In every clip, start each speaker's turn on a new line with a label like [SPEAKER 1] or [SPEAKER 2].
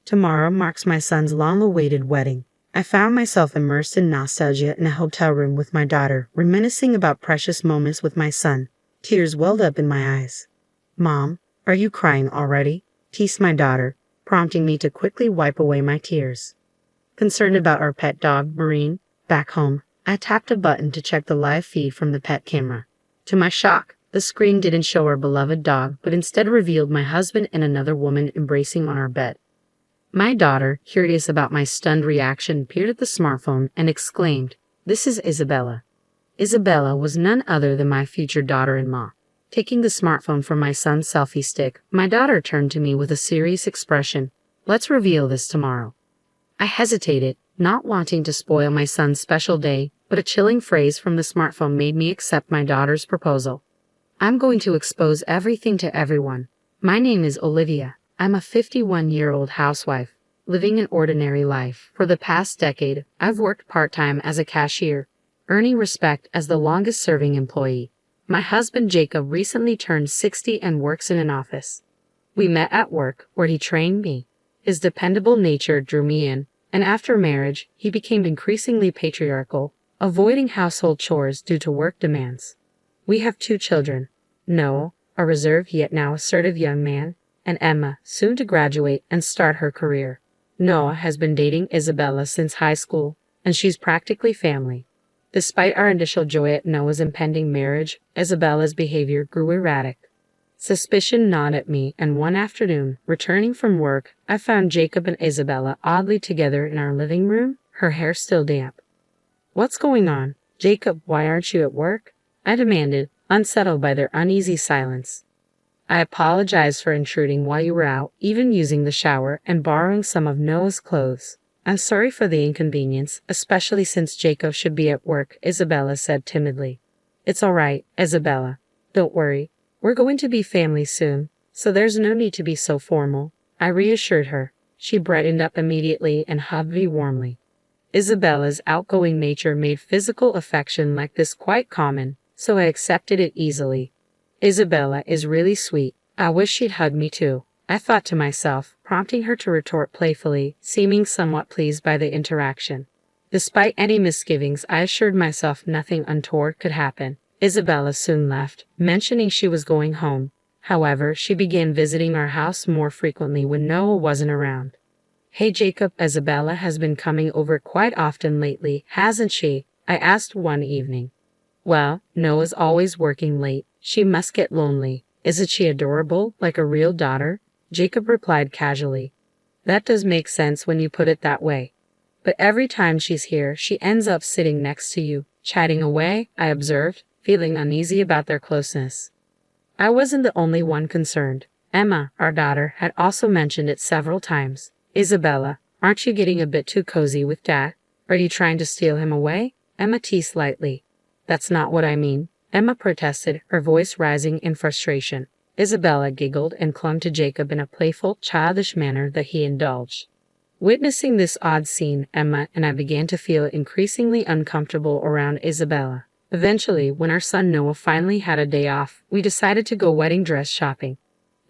[SPEAKER 1] Tomorrow marks my son's long-awaited wedding. I found myself immersed in nostalgia in a hotel room with my daughter, reminiscing about precious moments with my son. Tears welled up in my eyes. "Mom, are you crying already?" teased my daughter, prompting me to quickly wipe away my tears. Concerned about our pet dog, Marine, back home, I tapped a button to check the live feed from the pet camera. To my shock, the screen didn't show our beloved dog, but instead revealed my husband and another woman embracing on our bed. My daughter, curious about my stunned reaction, peered at the smartphone and exclaimed, "This is Isabella." Isabella was none other than my future daughter-in-law. Taking the smartphone from my son's selfie stick, my daughter turned to me with a serious expression. "Let's reveal this tomorrow." I hesitated, not wanting to spoil my son's special day, but a chilling phrase from the smartphone made me accept my daughter's proposal. "I'm going to expose everything to everyone. My name is Olivia. I'm a 51-year-old housewife, living an ordinary life. For the past decade, I've worked part-time as a cashier, earning respect as the longest-serving employee. My husband Jacob recently turned 60 and works in an office. We met at work, where he trained me. His dependable nature drew me in, and after marriage, he became increasingly patriarchal, avoiding household chores due to work demands. We have 2 children, Noah, a reserved yet now assertive young man, and Emma, soon to graduate and start her career. Noah has been dating Isabella since high school, and she's practically family. Despite our initial joy at Noah's impending marriage, Isabella's behavior grew erratic. Suspicion gnawed at me, and one afternoon, returning from work, I found Jacob and Isabella oddly together in our living room, her hair still damp. "What's going on? Jacob, why aren't you at work?" I demanded, unsettled by their uneasy silence. "I apologized for intruding while you were out, even using the shower and borrowing some of Noah's clothes. I'm sorry for the inconvenience, especially since Jacob should be at work," Isabella said timidly. "It's all right, Isabella. Don't worry. We're going to be family soon, so there's no need to be so formal," I reassured her. She brightened up immediately and hugged me warmly. Isabella's outgoing nature made physical affection like this quite common, so I accepted it easily. "Isabella is really sweet. I wish she'd hug me too," I thought to myself, prompting her to retort playfully, seeming somewhat pleased by the interaction. Despite any misgivings, I assured myself nothing untoward could happen. Isabella soon left, mentioning she was going home. However, she began visiting our house more frequently when Noah wasn't around. "Hey Jacob, Isabella has been coming over quite often lately, hasn't she?" I asked one evening. "Well, Noah's always working late. She must get lonely. Isn't she adorable, like a real daughter?" Jacob replied casually. "That does make sense when you put it that way. But every time she's here, she ends up sitting next to you, chatting away," I observed, feeling uneasy about their closeness. I wasn't the only one concerned. Emma, our daughter, had also mentioned it several times. "Isabella, aren't you getting a bit too cozy with Dad? Are you trying to steal him away?" Emma teased lightly. "That's not what I mean," Emma protested, her voice rising in frustration. Isabella giggled and clung to Jacob in a playful, childish manner that he indulged. Witnessing this odd scene, Emma and I began to feel increasingly uncomfortable around Isabella. Eventually, when our son Noah finally had a day off, we decided to go wedding dress shopping.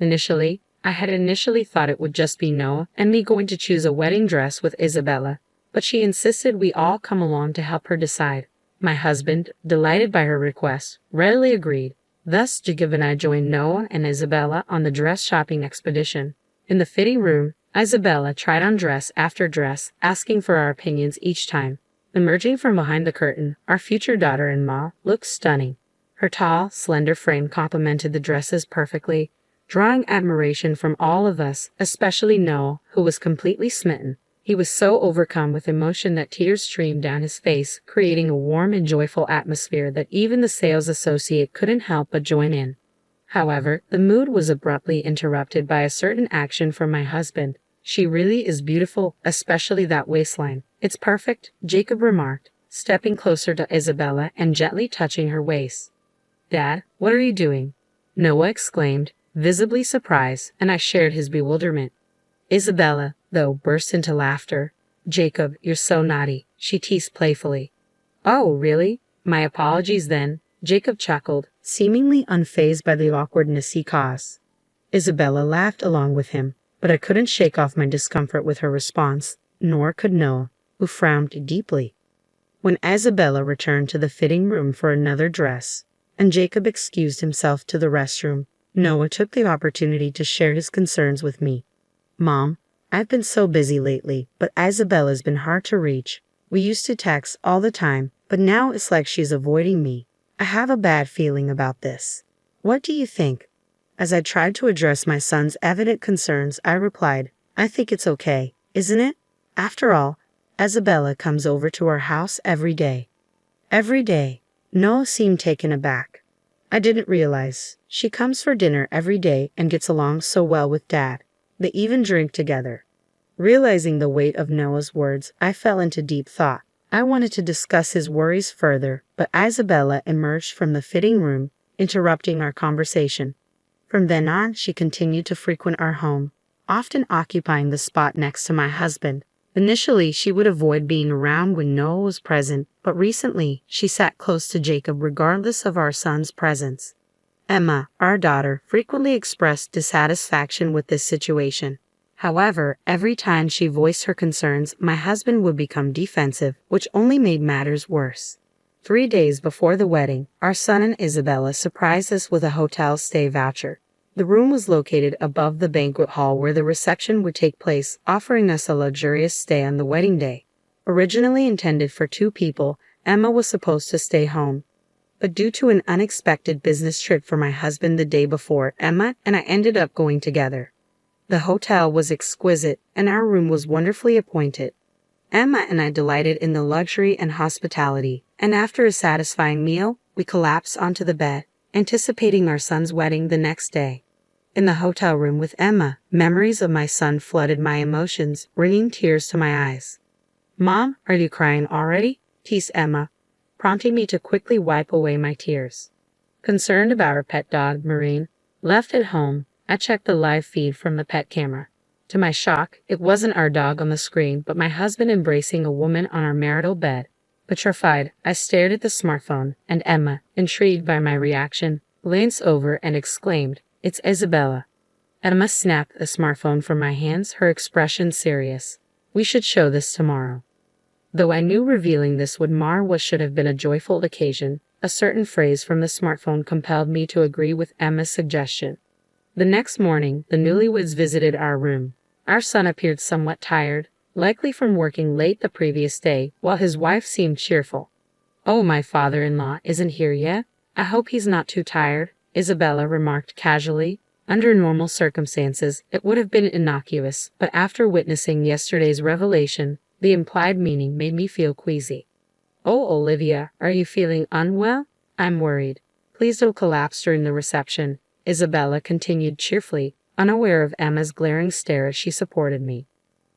[SPEAKER 1] I had initially thought it would just be Noah and me going to choose a wedding dress with Isabella, but she insisted we all come along to help her decide. My husband, delighted by her request, readily agreed. Thus, Jacob and I joined Noah and Isabella on the dress shopping expedition. In the fitting room, Isabella tried on dress after dress, asking for our opinions each time. Emerging from behind the curtain, our future daughter-in-law looked stunning. Her tall, slender frame complemented the dresses perfectly, drawing admiration from all of us, especially Noah, who was completely smitten. He was so overcome with emotion that tears streamed down his face, creating a warm and joyful atmosphere that even the sales associate couldn't help but join in. However, the mood was abruptly interrupted by a certain action from my husband. "She really is beautiful, especially that waistline. It's perfect," Jacob remarked, stepping closer to Isabella and gently touching her waist. "Dad, what are you doing?" Noah exclaimed, visibly surprised, and I shared his bewilderment. Isabella, though, burst into laughter. "Jacob, you're so naughty," she teased playfully. "Oh, really? My apologies then," Jacob chuckled, seemingly unfazed by the awkwardness he caused. Isabella laughed along with him. But I couldn't shake off my discomfort with her response, nor could Noah, who frowned deeply. When Isabella returned to the fitting room for another dress, and Jacob excused himself to the restroom, Noah took the opportunity to share his concerns with me. Mom, I've been so busy lately, but Isabella's been hard to reach. We used to text all the time, but now it's like she's avoiding me. I have a bad feeling about this. What do you think? As I tried to address my son's evident concerns, I replied, I think it's okay, isn't it? After all, Isabella comes over to our house every day. Every day? Noah seemed taken aback. I didn't realize. She comes for dinner every day and gets along so well with Dad. They even drink together. Realizing the weight of Noah's words, I fell into deep thought. I wanted to discuss his worries further, but Isabella emerged from the fitting room, interrupting our conversation. From then on, she continued to frequent our home, often occupying the spot next to my husband. Initially, she would avoid being around when Noah was present, but recently, she sat close to Jacob regardless of our son's presence. Emma, our daughter, frequently expressed dissatisfaction with this situation. However, every time she voiced her concerns, my husband would become defensive, which only made matters worse. 3 days before the wedding, our son and Isabella surprised us with a hotel stay voucher. The room was located above the banquet hall where the reception would take place, offering us a luxurious stay on the wedding day. Originally intended for 2 people, Emma was supposed to stay home. But due to an unexpected business trip for my husband the day before, Emma and I ended up going together. The hotel was exquisite, and our room was wonderfully appointed. Emma and I delighted in the luxury and hospitality, and after a satisfying meal, we collapsed onto the bed, anticipating our son's wedding the next day. In the hotel room with Emma, memories of my son flooded my emotions, bringing tears to my eyes. Mom, are you crying already? Teased Emma, prompting me to quickly wipe away my tears. Concerned about our pet dog, Marine, left at home, I checked the live feed from the pet camera. To my shock, it wasn't our dog on the screen, but my husband embracing a woman on our marital bed. Petrified, I stared at the smartphone, and Emma, intrigued by my reaction, glanced over and exclaimed, It's Isabella. Emma snapped the smartphone from my hands, her expression serious. We should show this tomorrow. Though I knew revealing this would mar what should have been a joyful occasion, a certain phrase from the smartphone compelled me to agree with Emma's suggestion. The next morning, the newlyweds visited our room. Our son appeared somewhat tired, likely from working late the previous day, while his wife seemed cheerful. Oh, my father-in-law isn't here yet? I hope he's not too tired, Isabella remarked casually. Under normal circumstances, it would have been innocuous, but after witnessing yesterday's revelation, the implied meaning made me feel queasy. Oh, Olivia, are you feeling unwell? I'm worried. Please don't collapse during the reception, Isabella continued cheerfully, unaware of Emma's glaring stare as she supported me.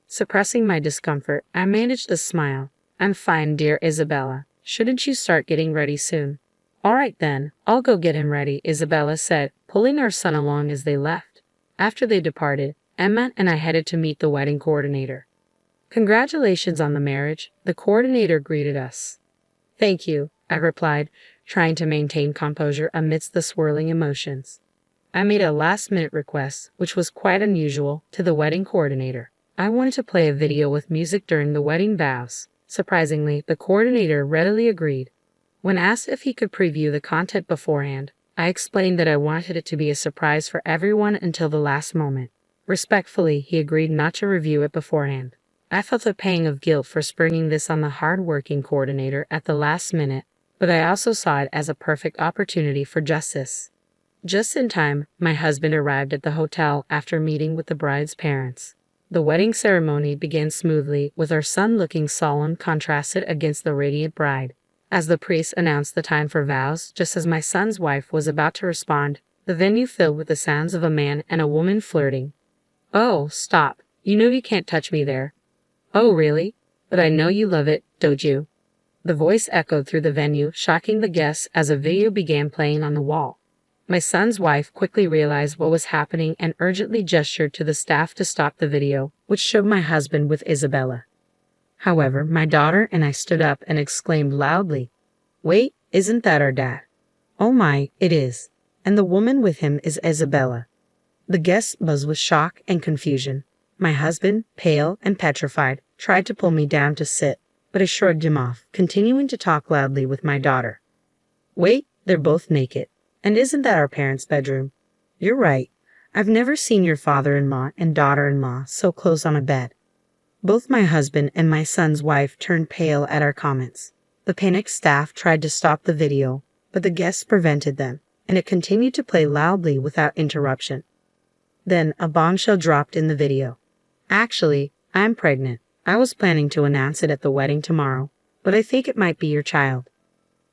[SPEAKER 1] Suppressing my discomfort, I managed a smile. I'm fine, dear Isabella. Shouldn't you start getting ready soon? All right then, I'll go get him ready, Isabella said, pulling our son along as they left. After they departed, Emma and I headed to meet the wedding coordinator. Congratulations on the marriage, the coordinator greeted us. Thank you, I replied, trying to maintain composure amidst the swirling emotions. I made a last-minute request, which was quite unusual, to the wedding coordinator. I wanted to play a video with music during the wedding vows. Surprisingly, the coordinator readily agreed. When asked if he could preview the content beforehand, I explained that I wanted it to be a surprise for everyone until the last moment. Respectfully, he agreed not to review it beforehand. I felt a pang of guilt for springing this on the hard-working coordinator at the last minute, but I also saw it as a perfect opportunity for justice. Just in time, my husband arrived at the hotel after meeting with the bride's parents. The wedding ceremony began smoothly, with our son looking solemn contrasted against the radiant bride. As the priest announced the time for vows, just as my son's wife was about to respond, the venue filled with the sounds of a man and a woman flirting. Oh, stop. You know you can't touch me there. Oh, really? But I know you love it, don't you? The voice echoed through the venue, shocking the guests as a video began playing on the wall. My son's wife quickly realized what was happening and urgently gestured to the staff to stop the video, which showed my husband with Isabella. However, my daughter and I stood up and exclaimed loudly, Wait, isn't that our dad? Oh my, it is. And the woman with him is Isabella. The guests buzzed with shock and confusion. My husband, pale and petrified, tried to pull me down to sit, but I shrugged him off, continuing to talk loudly with my daughter. Wait, they're both naked. And isn't that our parents' bedroom? You're right. I've never seen your father-in-law and daughter-in-law so close on a bed. Both my husband and my son's wife turned pale at our comments. The panicked staff tried to stop the video, but the guests prevented them, and it continued to play loudly without interruption. Then a bombshell dropped in the video. Actually, I'm pregnant. I was planning to announce it at the wedding tomorrow, but I think it might be your child.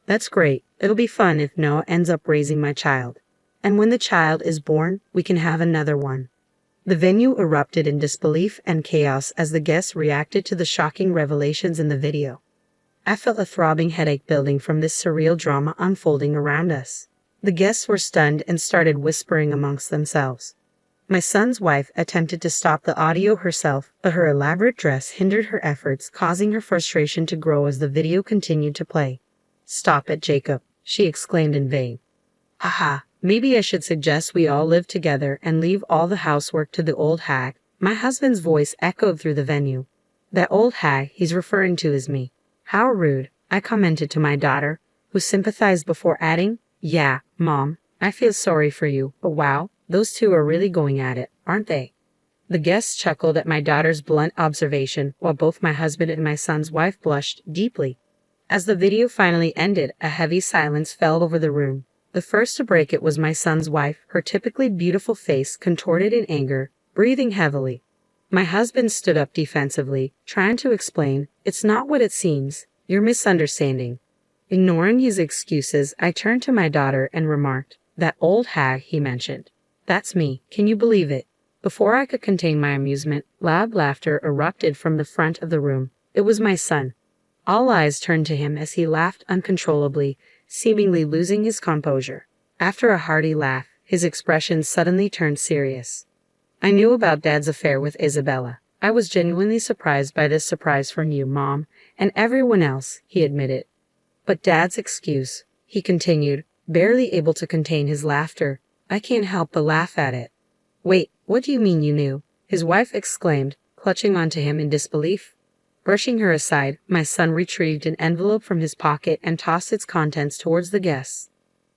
[SPEAKER 1] That's great. It'll be fun if Noah ends up raising my child. And when the child is born, we can have another one. The venue erupted in disbelief and chaos as the guests reacted to the shocking revelations in the video. I felt a throbbing headache building from this surreal drama unfolding around us. The guests were stunned and started whispering amongst themselves. My son's wife attempted to stop the audio herself, but her elaborate dress hindered her efforts, causing her frustration to grow as the video continued to play. Stop it, Jacob, she exclaimed in vain. Haha, maybe I should suggest we all live together and leave all the housework to the old hag. My husband's voice echoed through the venue. That old hag he's referring to is me. How rude, I commented to my daughter, who sympathized before adding, Yeah, Mom, I feel sorry for you, but wow, those two are really going at it, aren't they? The guests chuckled at my daughter's blunt observation, while both my husband and my son's wife blushed deeply. As the video finally ended, a heavy silence fell over the room. The first to break it was my son's wife, her typically beautiful face contorted in anger, breathing heavily. My husband stood up defensively, trying to explain, It's not what it seems. You're misunderstanding. Ignoring his excuses, I turned to my daughter and remarked, That old hag he mentioned. That's me. Can you believe it? Before I could contain my amusement, loud laughter erupted from the front of the room. It was my son. All eyes turned to him as he laughed uncontrollably, seemingly losing his composure. After a hearty laugh, his expression suddenly turned serious. I knew about Dad's affair with Isabella. I was genuinely surprised by this surprise from you, Mom, and everyone else, he admitted. But Dad's excuse, he continued, barely able to contain his laughter. I can't help but laugh at it. Wait, what do you mean you knew? His wife exclaimed, clutching onto him in disbelief. Brushing her aside, my son retrieved an envelope from his pocket and tossed its contents towards the guests.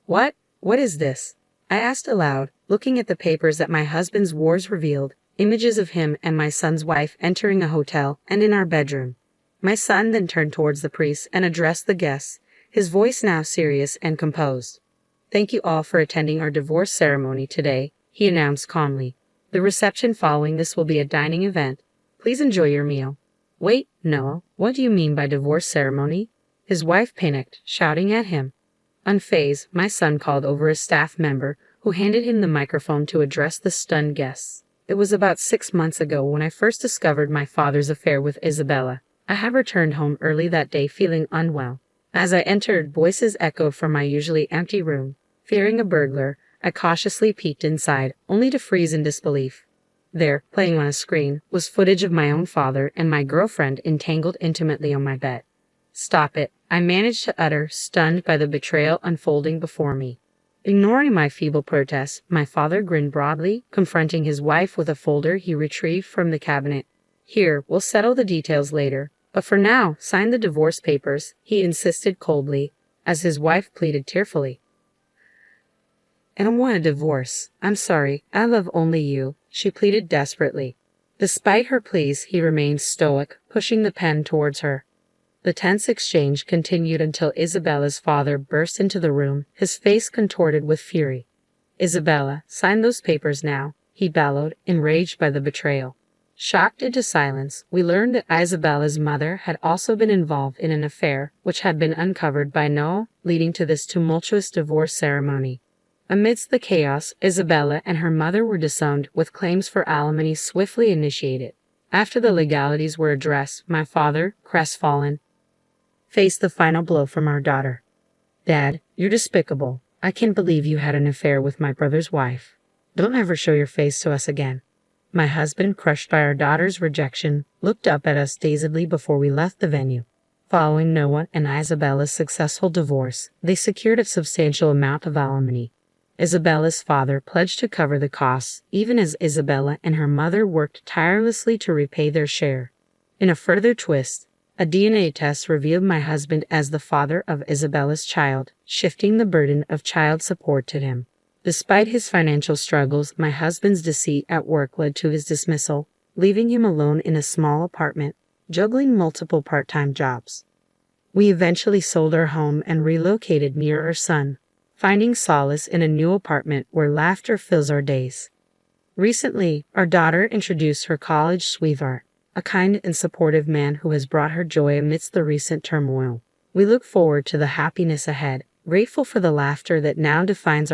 [SPEAKER 1] What? What is this? I asked aloud, looking at the papers that my husband's wars revealed, images of him and my son's wife entering a hotel and in our bedroom. My son then turned towards the priest and addressed the guests, his voice now serious and composed. Thank you all for attending our divorce ceremony today, he announced calmly. The reception following this will be a dining event. Please enjoy your meal. Wait, Noah, what do you mean by divorce ceremony? His wife panicked, shouting at him. Unfazed, my son called over a staff member, who handed him the microphone to address the stunned guests. It was about 6 months ago when I first discovered my father's affair with Isabella. I had returned home early that day feeling unwell. As I entered, voices echoed from my usually empty room. Fearing a burglar, I cautiously peeked inside, only to freeze in disbelief. There, playing on a screen, was footage of my own father and my girlfriend entangled intimately on my bed. Stop it, I managed to utter, stunned by the betrayal unfolding before me. Ignoring my feeble protests, my father grinned broadly, confronting his wife with a folder he retrieved from the cabinet. Here, we'll settle the details later, but for now, sign the divorce papers, he insisted coldly, as his wife pleaded tearfully. I don't want a divorce. I'm sorry, I love only you, she pleaded desperately. Despite her pleas, he remained stoic, pushing the pen towards her. The tense exchange continued until Isabella's father burst into the room, his face contorted with fury. Isabella, sign those papers now, he bellowed, enraged by the betrayal. Shocked into silence, we learned that Isabella's mother had also been involved in an affair which had been uncovered by Noah, leading to this tumultuous divorce ceremony. Amidst the chaos, Isabella and her mother were disowned, with claims for alimony swiftly initiated. After the legalities were addressed, my father, crestfallen, faced the final blow from our daughter. Dad, you're despicable. I can't believe you had an affair with my brother's wife. Don't ever show your face to us again. My husband, crushed by our daughter's rejection, looked up at us dazedly before we left the venue. Following Noah and Isabella's successful divorce, they secured a substantial amount of alimony. Isabella's father pledged to cover the costs, even as Isabella and her mother worked tirelessly to repay their share. In a further twist, a DNA test revealed my husband as the father of Isabella's child, shifting the burden of child support to him. Despite his financial struggles, my husband's deceit at work led to his dismissal, leaving him alone in a small apartment, juggling multiple part-time jobs. We eventually sold our home and relocated near our son, finding solace in a new apartment where laughter fills our days. Recently, our daughter introduced her college sweetheart, a kind and supportive man who has brought her joy amidst the recent turmoil. We look forward to the happiness ahead, grateful for the laughter that now defines